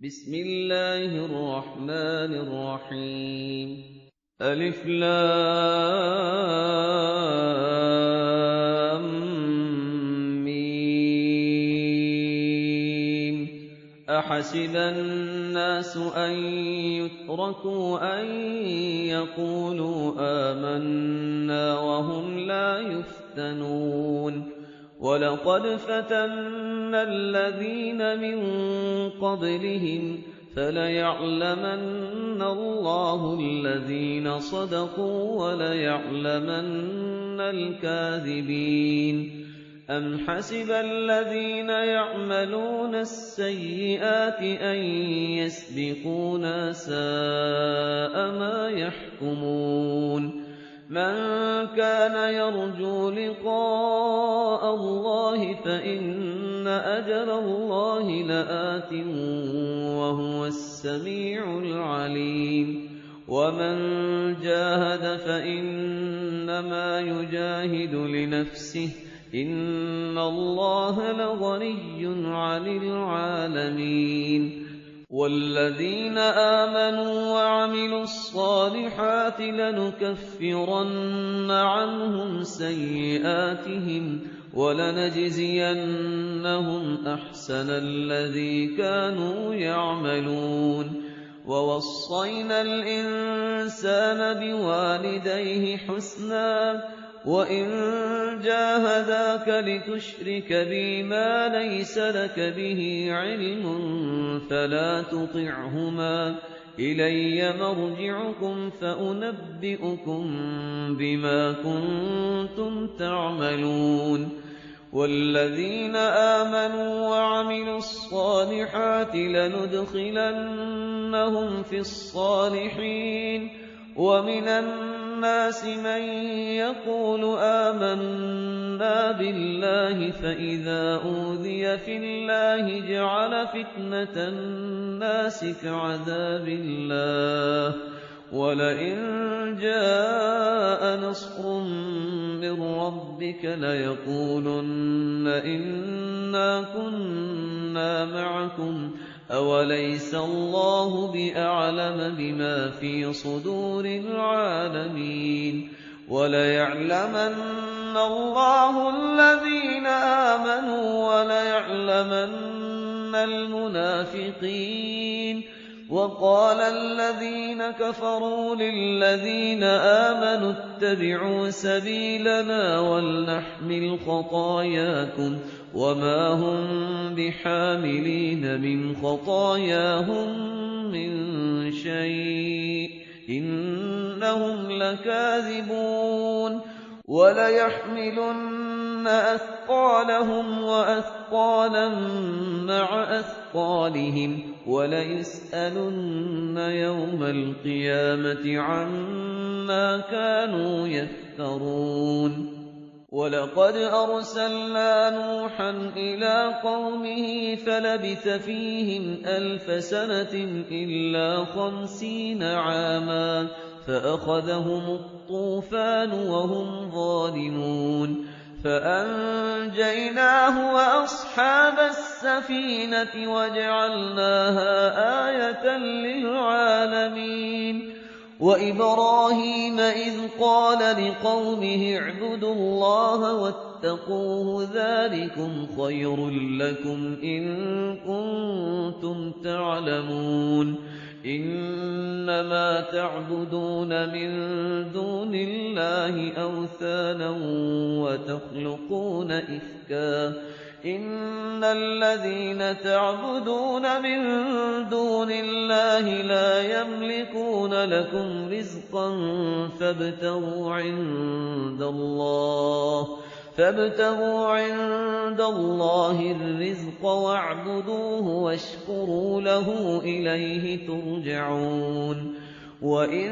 بسم الله الرحمن الرحيم ألف لام ميم أحسب الناس أن يتركوا أن يقولوا آمنا وهم لا يفتنون ولقد فتنا الذين من قبلهم فليعلمن الله الذين صدقوا وليعلمن الكاذبين أم حسب الذين يعملون السيئات أن يسبقونا ساء ما يحكمون من كان يرجو لقاء الله فإن أجل الله لآت وهو السميع العليم ومن جاهد فإنما يجاهد لنفسه إن الله لغني عن العالمين والذين آمنوا وعملوا الصالحات لنكفرن عنهم سيئاتهم ولنجزينهم أحسن الذي كانوا يعملون ووصينا الإنسان بوالديه حسنا وإن جاهداك لتشرك بي ما ليس لك به علم فلا تطعهما إلي مرجعكم فأنبئكم بما كنتم تعملون والذين آمنوا وعملوا الصالحات لندخلنهم في الصالحين ومن الناس من يقول آمنا بالله فإذا أوذي في الله جعل فتنة الناس كعذاب الله ولئن جاء نصر من ربك ليقولن إنا كنا معكم أوليس الله بأعلم بما في صدور العالمين وليعلمن الله الذين آمنوا وليعلمن المنافقين وقال الذين كفروا للذين آمنوا اتبعوا سبيلنا ولنحمل خطاياكم وما هم بحاملين من خطاياهم من شيء إنهم لكاذبون وليحملن أثقالهم وأثقالا مع أثقالهم وليسألن يوم القيامة عما كانوا يفترون ولقد أرسلنا نوحا إلى قومه فلبث فيهم 1000 سنة إلا 50 عاما فأخذهم الطوفان وهم ظالمون فأنجيناه وأصحاب السفينة وجعلناها آية للعالمين وإبراهيم إذ قال لقومه اعبدوا الله واتقوه ذلكم خير لكم إن كنتم تعلمون إنما تعبدون من دون الله أوثانا وتخلقون إفكا إن الذين تعبدون من دون الله لا يملكون لكم رزقا فابتغوا عند الله الرزق واعبدوه واشكروا له إليه ترجعون وإن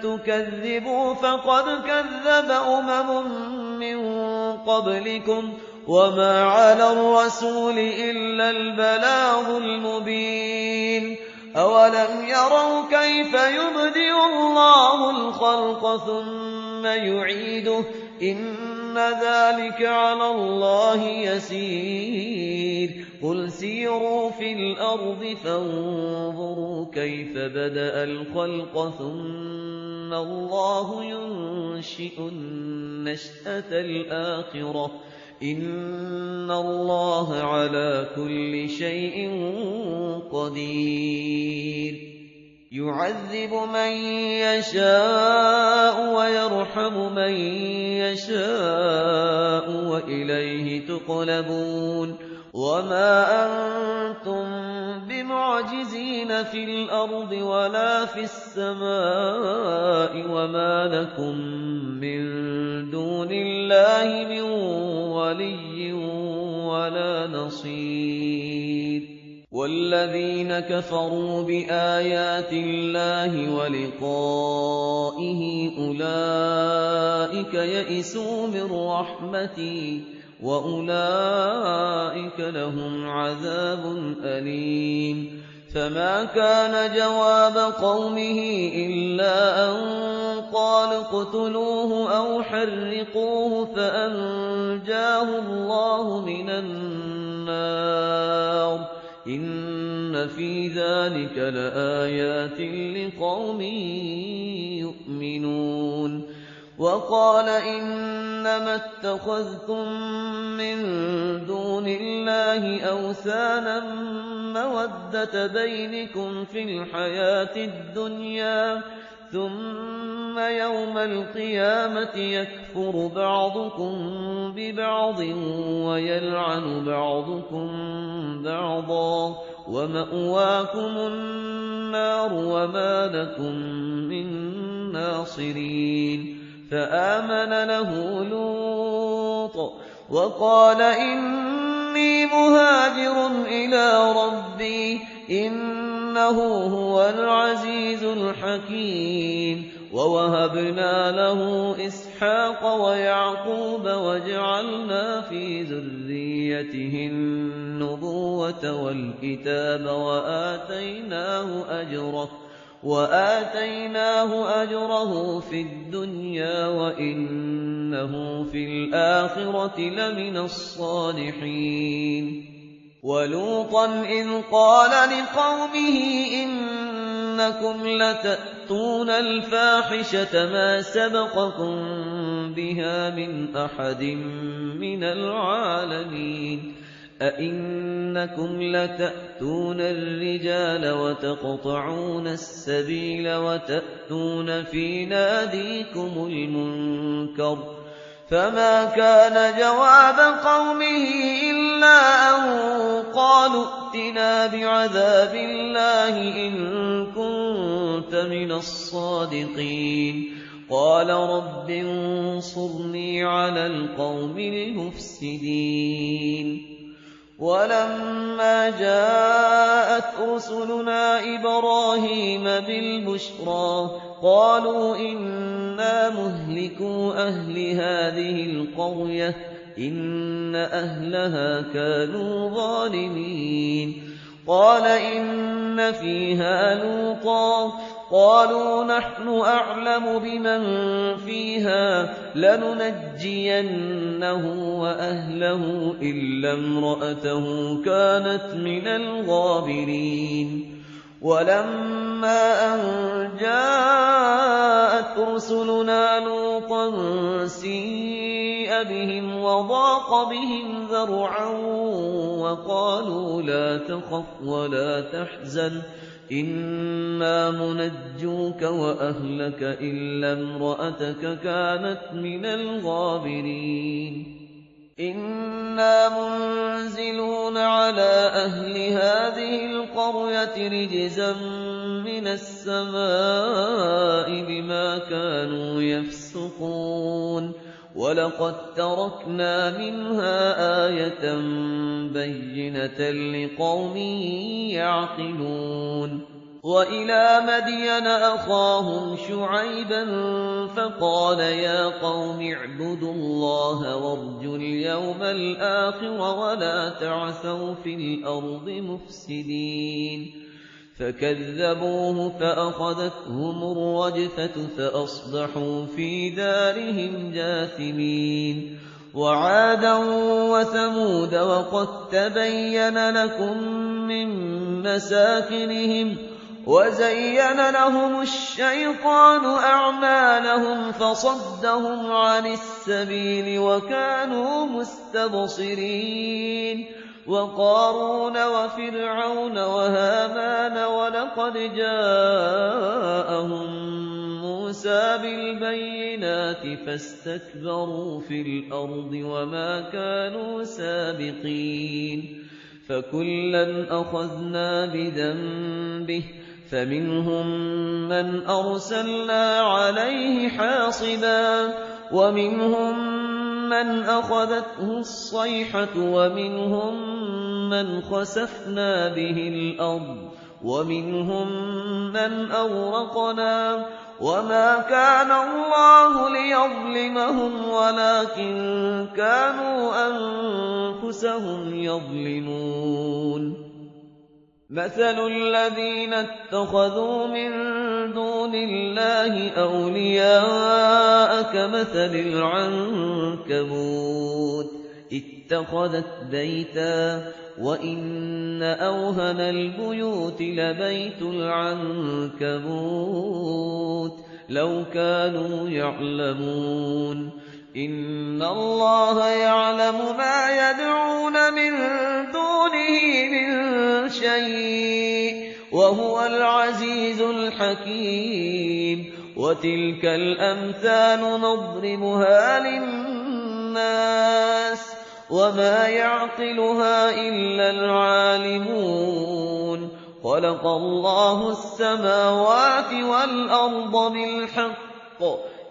تكذبوا فقد كذب من قبلكم وما على الرسول إلا البلاغ المبين أولم يروا كيف يبدئ الله الخلق ثم يعيده إن ذلك على الله يسير قل سيروا في الأرض فانظروا كيف بدأ الخلق ثم الله ينشئ النشأة الآخرة إن الله على كل شيء قدير يعذب من يشاء ويرحم من يشاء وإليه تقلبون وما أنتم بمعجزين في الأرض ولا في السماء وما لكم من دون الله من ولي ولا نصير والذين كفروا بآيات الله ولقائه أولئك يئسوا من رحمتي وأولئك لهم عذاب أليم فما كان جواب قومه إلا أن قالوا اقتلوه أو حرقوه فأنجاه الله من النار إن في ذلك لآيات لقوم يؤمنون وقال إنما اتخذتم من دون الله أوثانا مودة بينكم في الحياة الدنيا ثم يوم القيامة يكفر بعضكم ببعض ويلعن بعضكم بعضا ومأواكم النار وما لكم من ناصرين فآمن له لوط وقال إني مهاجر إلى ربي إنه هو العزيز الحكيم ووهبنا له إسحاق ويعقوب وجعلنا في ذريته النبوة والكتاب وآتيناه أجره في الدنيا وإنه في الآخرة لمن الصالحين ولوطا إذ قال لقومه إنكم لتأتون الفاحشة ما سبقكم بها من أحد من العالمين أئنكم لتأتون الرجال وتقطعون السبيل وتأتون في ناديكم المنكر فما كان جواب قومه إلا أن قالوا ائتنا بعذاب الله إن كنت من الصادقين قال رب انصرني على القوم المفسدين ولما جاءت رسلنا إبراهيم بالبشرى قالوا إنا مهلكو أهل هذه القرية إن أهلها كانوا ظالمين قال إن فيها لوطا قالوا نحن أعلم بمن فيها لننجينه وأهله إلا امرأته كانت من الغابرين ولما أن جاءت رسلنا لوطا سيء بهم وضاق بهم ذرعا وقالوا لا تخف ولا تحزن إنا منجوك وأهلك إلا امرأتك كانت من الغابرين إنا منزلون على أهل هذه القرية رجزا من السماء بما كانوا يفسقون ولقد تركنا منها آية بينة لقوم يعقلون وإلى مدين أخاهم شعيبا فقال يا قوم اعبدوا الله وارجوا اليوم الآخر ولا تعثوا في الأرض مفسدين فكذبوه فأخذتهم الرجفة فأصبحوا في دارهم جاثمين وعادا وثمود وقد تبين لكم من مساكنهم وزين لهم الشيطان أعمالهم فصدهم عن السبيل وكانوا مستبصرين وقارون وفرعون وهامان ولقد جاءهم موسى بالبينات فاستكبروا في الأرض وما كانوا سابقين فكلا أخذنا بذنبه فمنهم من أرسلنا عليه حاصبا ومنهم من أخذته الصيحة ومنهم من خسفنا به الأرض ومنهم من أغرقنا وما كان الله ليظلمهم ولكن كانوا أنفسهم يظلمون مثل الذين اتخذوا من دون الله أولياء كمثل العنكبوت اتخذت بيتا وإن أوهن البيوت لبيت العنكبوت لو كانوا يعلمون إن الله يعلم ما يدعون من دونه من شيء وهو العزيز الحكيم وتلك الأمثال نضربها للناس وما يعقلها إلا العالمون خلق الله السماوات والأرض بالحق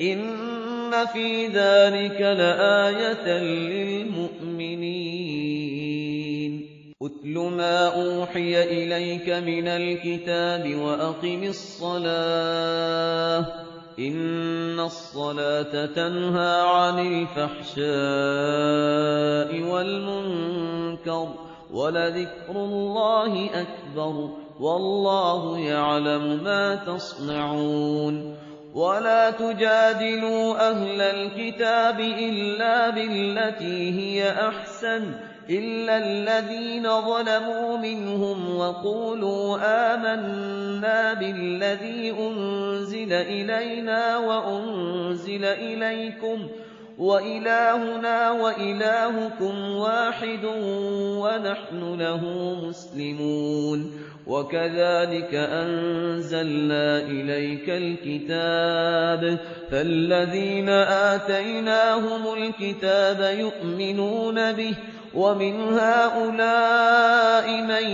إن في ذلك لآية للمؤمنين أتل ما أوحي إليك من الكتاب وأقم الصلاة إن الصلاة تنهى عن الفحشاء والمنكر ولذكر الله أكبر والله يعلم ما تصنعون ولا تجادلوا أهل الكتاب إلا بالتي هي أحسن إلا الذين ظلموا منهم وقولوا آمنا بالذي أنزل إلينا وأنزل إليكم وإلهنا وإلهكم واحد ونحن له مسلمون وكذلك أنزلنا إليك الكتاب فالذين آتيناهم الكتاب يؤمنون به ومن هؤلاء من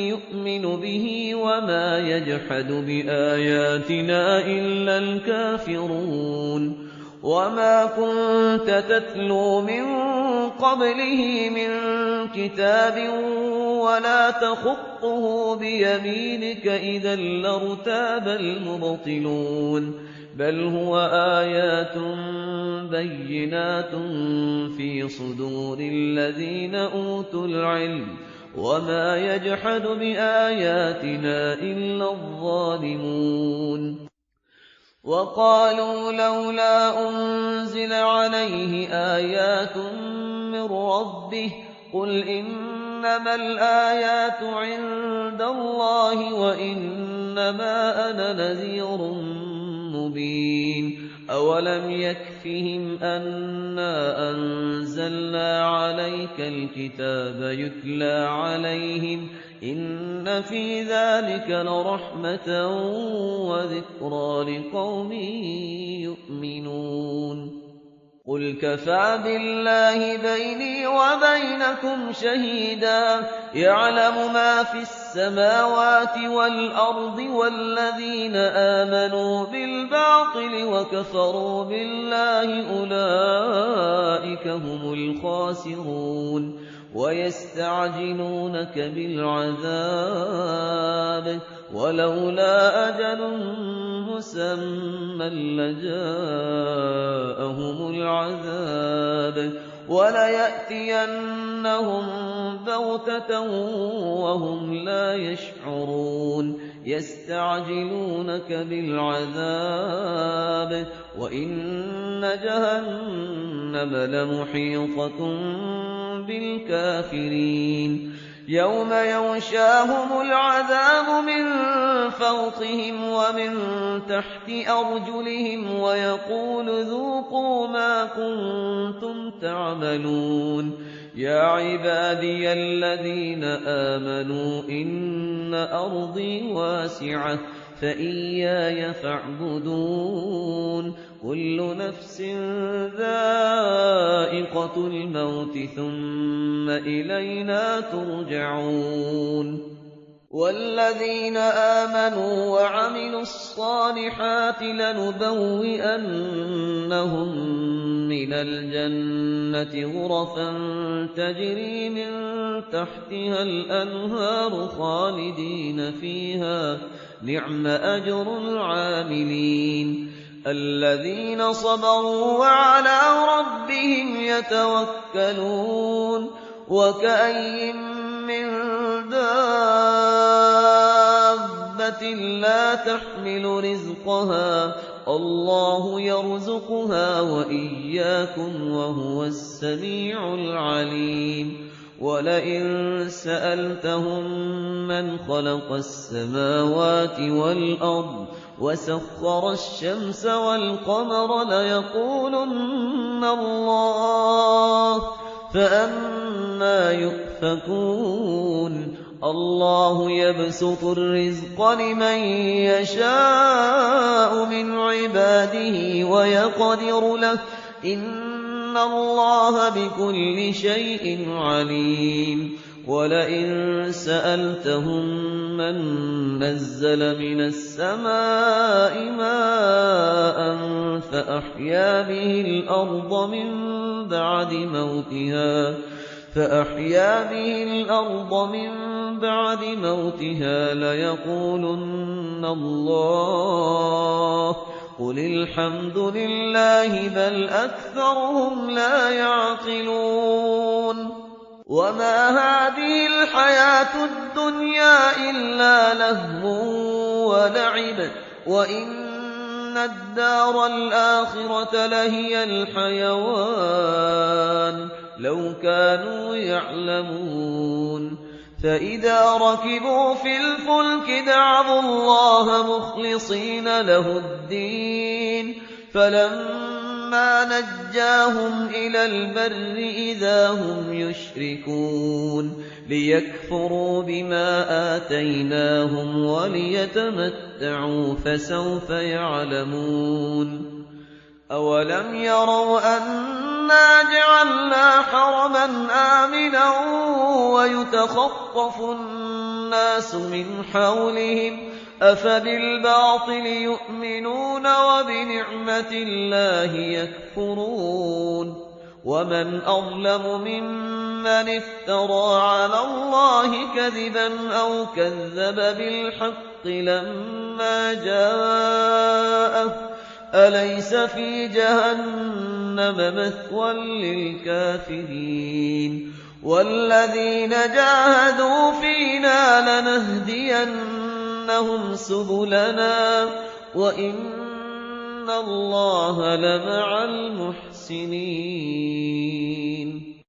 يؤمن به وما يجحد بآياتنا إلا الكافرون وما كنت تتلو من قبله من كتاب ولا تخطه بيمينك إذا لارتاب المبطلون بل هو آيات بينات في صدور الذين أوتوا العلم وما يجحد بآياتنا إلا الظالمون وقالوا لولا أنزل عليه آيات من ربه قل إنما الآيات عند الله وإنما أنا نذير مبين أولم يكفهم أنا أنزلنا عليك الكتاب يتلى عليهم إن في ذلك لرحمة وذكرى لقوم يؤمنون قل كفى بالله بيني وبينكم شهيدا يعلم ما في السماوات والأرض والذين آمنوا بالباطل وكفروا بالله أولئك هم الخاسرون ويستعجلونك بالعذاب ولولا أجل مسمى لجاءهم العذاب وليأتينهم بغتة وهم لا يشعرون يستعجلونك بالعذاب وإن جهنم لمحيطة بالكافرين يوم يغشاهم العذاب من فوقهم ومن تحت أرجلهم ويقول ذوقوا ما كنتم تعملون يا عبادي الذين آمنوا إن أرضي واسعة فإياي فاعبدون كل نفس ذائقة الموت ثم إلينا ترجعون والذين آمنوا وعملوا الصالحات لنبوئنهم من الجنة غرفا تجري من تحتها الأنهار خالدين فيها نعم أجر العاملين الذين صبروا وعلى ربهم يتوكلون وكأين من دابة لا تحمل رزقها الله يرزقها وإياكم وهو السميع العليم ولئن سألتهم من خلق السماوات والأرض وسخر الشمس والقمر ليقولن الله فأنى يؤفكون الله يبسط الرزق لمن يشاء من عباده ويقدر له إن الله بكل شيء عليم ولئن سألتهم من نزل من السماء ماء فأحيا به الأرض من بعد موتها ليقولن الله قل الحمد لله بل أكثرهم لا يعقلون وما هذه الحياة الدنيا إلا لهو ولعب وإن الدار الآخرة لهي الحيوان لو كانوا يعلمون فإذا ركبوا في الفلك دعوا الله مخلصين له الدين فلما نجاهم إلى البر إذا هم يشركون ليكفروا بما آتيناهم وليتمتعوا فسوف يعلمون أولم يروا أنا جعلنا حرما آمنا ويتخطف الناس من حولهم أفبالباطل يؤمنون وبنعمة الله يكفرون ومن أظلم ممن افترى على الله كذبا أو كذب بالحق لما جاءه أليس في جهنم مثوى للكافرين والذين جاهدوا فينا لنهدينهم سبلنا وإن الله لمع المحسنين